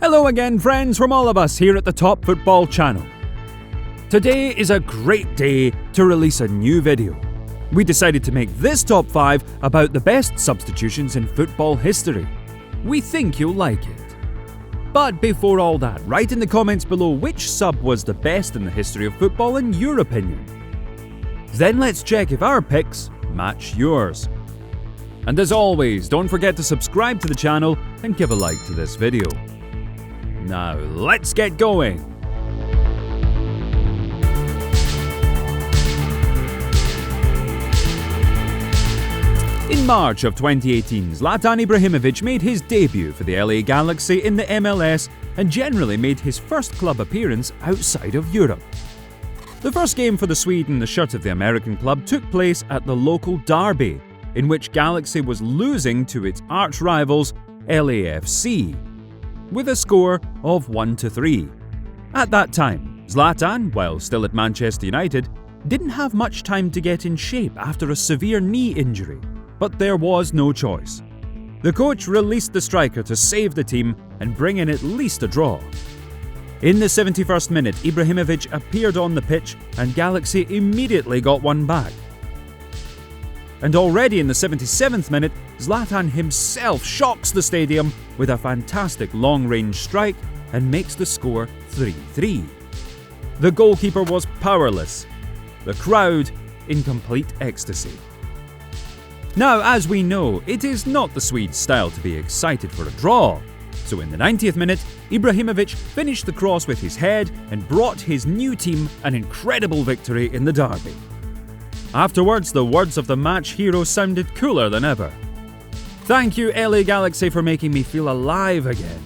Hello again, friends, from all of us here at the Top Football channel. Today is a great day to release a new video. We decided to make this top 5 about the best substitutions in football history. We think you'll like it. But before all that, write in the comments below which sub was the best in the history of football in your opinion. Then let's check if our picks match yours. And as always, don't forget to subscribe to the channel and give a like to this video. Now let's get going! In March of 2018, Zlatan Ibrahimovic made his debut for the LA Galaxy in the MLS and generally made his first club appearance outside of Europe. The first game for the Swede in the shirt of the American club took place at the local derby, in which Galaxy was losing to its arch-rivals LAFC, with a score of 1-3. At that time, Zlatan, while still at Manchester United, didn't have much time to get in shape after a severe knee injury. But there was no choice. The coach released the striker to save the team and bring in at least a draw. In the 71st minute, Ibrahimovic appeared on the pitch and Galaxy immediately got one back. And already in the 77th minute, Zlatan himself shocks the stadium with a fantastic long-range strike and makes the score 3-3. The goalkeeper was powerless. The crowd in complete ecstasy. Now, as we know, it is not the Swedes' style to be excited for a draw. So in the 90th minute, Ibrahimovic finished the cross with his head and brought his new team an incredible victory in the derby. Afterwards, the words of the match hero sounded cooler than ever. "Thank you, LA Galaxy, for making me feel alive again."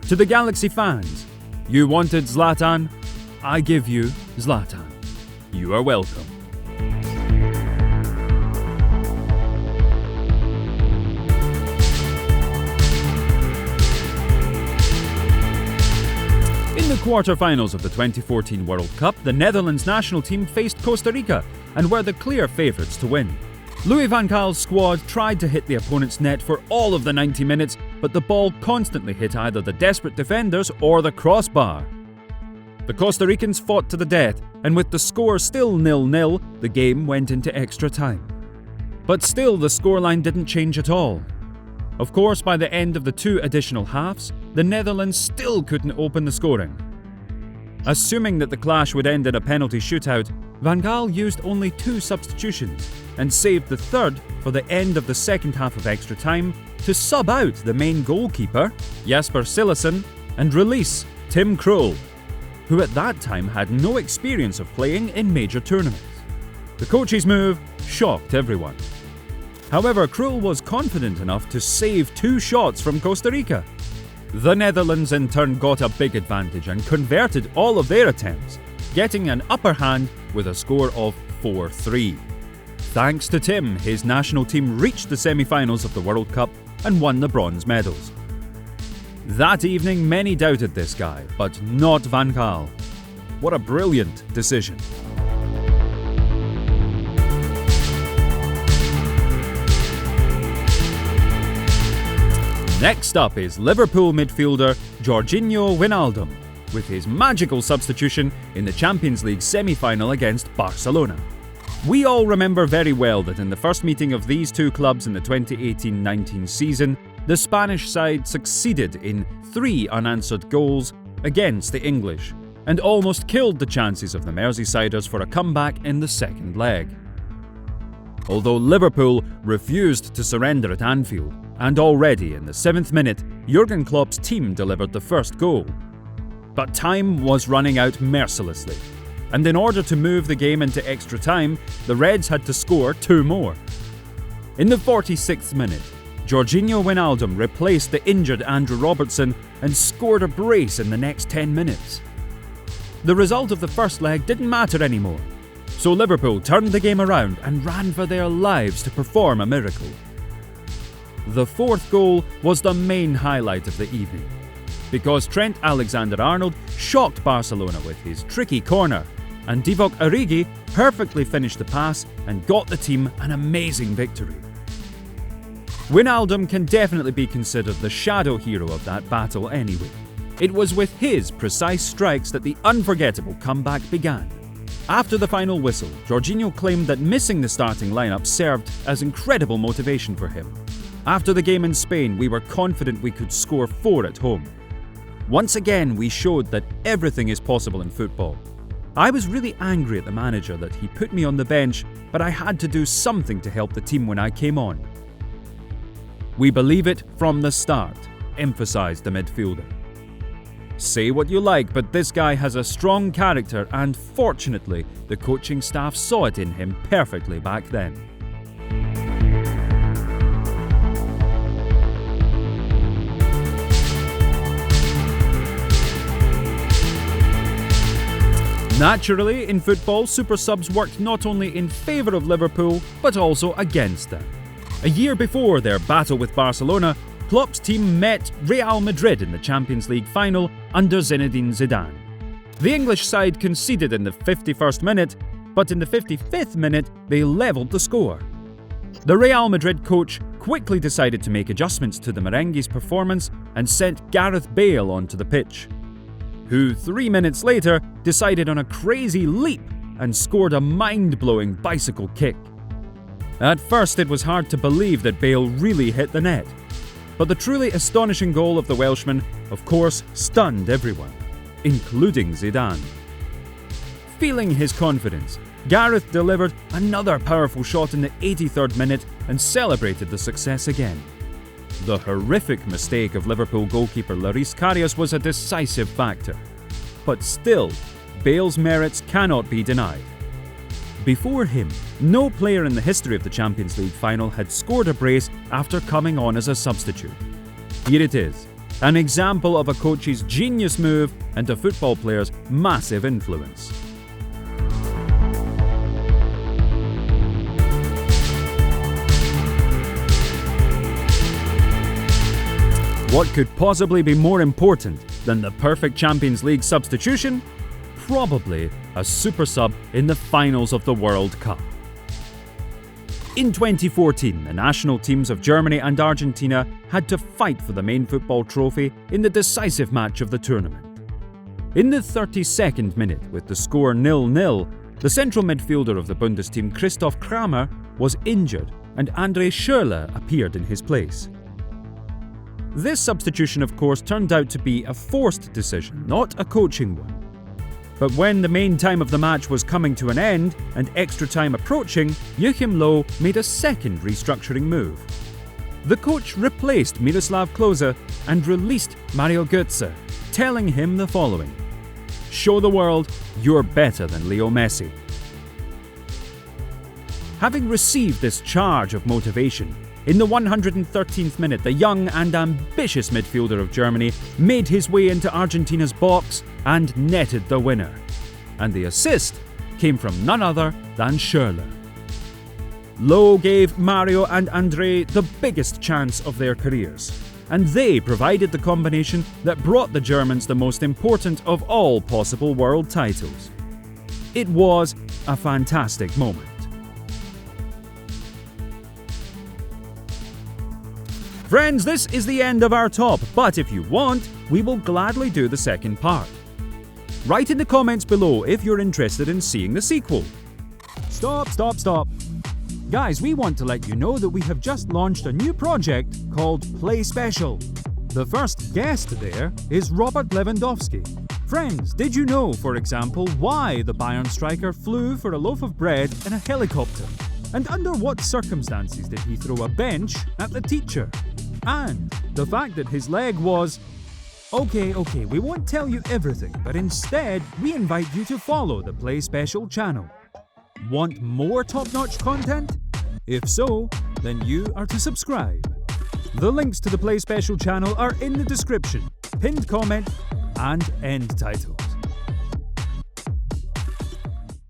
To the Galaxy fans, you wanted Zlatan, I give you Zlatan. You are welcome. In the quarter-finals of the 2014 World Cup, the Netherlands national team faced Costa Rica and were the clear favourites to win. Louis van Gaal's squad tried to hit the opponent's net for all of the 90 minutes, but the ball constantly hit either the desperate defenders or the crossbar. The Costa Ricans fought to the death, and with the score still 0-0, the game went into extra time. But still, the scoreline didn't change at all. Of course, by the end of the 2 additional halves, the Netherlands still couldn't open the scoring. Assuming that the clash would end in a penalty shootout, Van Gaal used only 2 substitutions and saved the third for the end of the second half of extra time to sub out the main goalkeeper, Jasper Cillessen, and release Tim Krul, who at that time had no experience of playing in major tournaments. The coach's move shocked everyone. However, Krul was confident enough to save 2 shots from Costa Rica. The Netherlands in turn got a big advantage and converted all of their attempts, getting an upper hand with a score of 4-3. Thanks to Tim, his national team reached the semi-finals of the World Cup and won the bronze medals. That evening, many doubted this guy, but not Van Gaal. What a brilliant decision. Next up is Liverpool midfielder Georginio Wijnaldum, with his magical substitution in the Champions League semi-final against Barcelona. We all remember very well that in the first meeting of these two clubs in the 2018-19 season, the Spanish side succeeded in 3 unanswered goals against the English, and almost killed the chances of the Merseysiders for a comeback in the second leg. Although Liverpool refused to surrender at Anfield, and already in the 7th minute, Jurgen Klopp's team delivered the first goal. But time was running out mercilessly, and in order to move the game into extra time, the Reds had to score 2 more. In the 46th minute, Georginio Wijnaldum replaced the injured Andrew Robertson and scored a brace in the next 10 minutes. The result of the first leg didn't matter anymore, so Liverpool turned the game around and ran for their lives to perform a miracle. The 4th goal was the main highlight of the evening, because Trent Alexander-Arnold shocked Barcelona with his tricky corner, and Divock Origi perfectly finished the pass and got the team an amazing victory. Wijnaldum can definitely be considered the shadow hero of that battle anyway. It was with his precise strikes that the unforgettable comeback began. After the final whistle, Jorginho claimed that missing the starting lineup served as incredible motivation for him. After the game in Spain, we were confident we could score 4 at home. Once again, we showed that everything is possible in football. I was really angry at the manager that he put me on the bench, but I had to do something to help the team when I came on. We believe it from the start, emphasised the midfielder. Say what you like, but this guy has a strong character, and fortunately, the coaching staff saw it in him perfectly back then. Naturally, in football, super subs worked not only in favour of Liverpool, but also against them. A year before their battle with Barcelona, Klopp's team met Real Madrid in the Champions League final under Zinedine Zidane. The English side conceded in the 51st minute, but in the 55th minute they levelled the score. The Real Madrid coach quickly decided to make adjustments to the Merengues' performance and sent Gareth Bale onto the pitch, who 3 minutes later decided on a crazy leap and scored a mind-blowing bicycle kick. At first it was hard to believe that Bale really hit the net, but the truly astonishing goal of the Welshman, of course, stunned everyone, including Zidane. Feeling his confidence, Gareth delivered another powerful shot in the 83rd minute and celebrated the success again. The horrific mistake of Liverpool goalkeeper Loris Karius was a decisive factor. But still, Bale's merits cannot be denied. Before him, no player in the history of the Champions League final had scored a brace after coming on as a substitute. Here it is, an example of a coach's genius move and a football player's massive influence. What could possibly be more important than the perfect Champions League substitution? Probably a super sub in the finals of the World Cup. In 2014, the national teams of Germany and Argentina had to fight for the main football trophy in the decisive match of the tournament. In the 32nd minute, with the score 0-0, the central midfielder of the Bundesteam, Christoph Kramer, was injured and André Schürrle appeared in his place. This substitution, of course, turned out to be a forced decision, not a coaching one. But when the main time of the match was coming to an end and extra time approaching, Joachim Löw made a second restructuring move. The coach replaced Miroslav Klose and released Mario Götze, telling him the following: "Show the world you're better than Leo Messi." Having received this charge of motivation, in the 113th minute, the young and ambitious midfielder of Germany made his way into Argentina's box and netted the winner. And the assist came from none other than Schürrle. Löw gave Mario and André the biggest chance of their careers, and they provided the combination that brought the Germans the most important of all possible world titles. It was a fantastic moment. Friends, this is the end of our top, but if you want, we will gladly do the second part. Write in the comments below if you're interested in seeing the sequel. Stop. Guys, we want to let you know that we have just launched a new project called Play Special. The first guest there is Robert Lewandowski. Friends, did you know, for example, why the Bayern striker flew for a loaf of bread in a helicopter? And under what circumstances did he throw a bench at the teacher? And the fact that his leg was... Okay, we won't tell you everything, but instead we invite you to follow the Play Special channel. Want more top-notch content? If so, then you are to subscribe. The links to the Play Special channel are in the description, pinned comment and end title.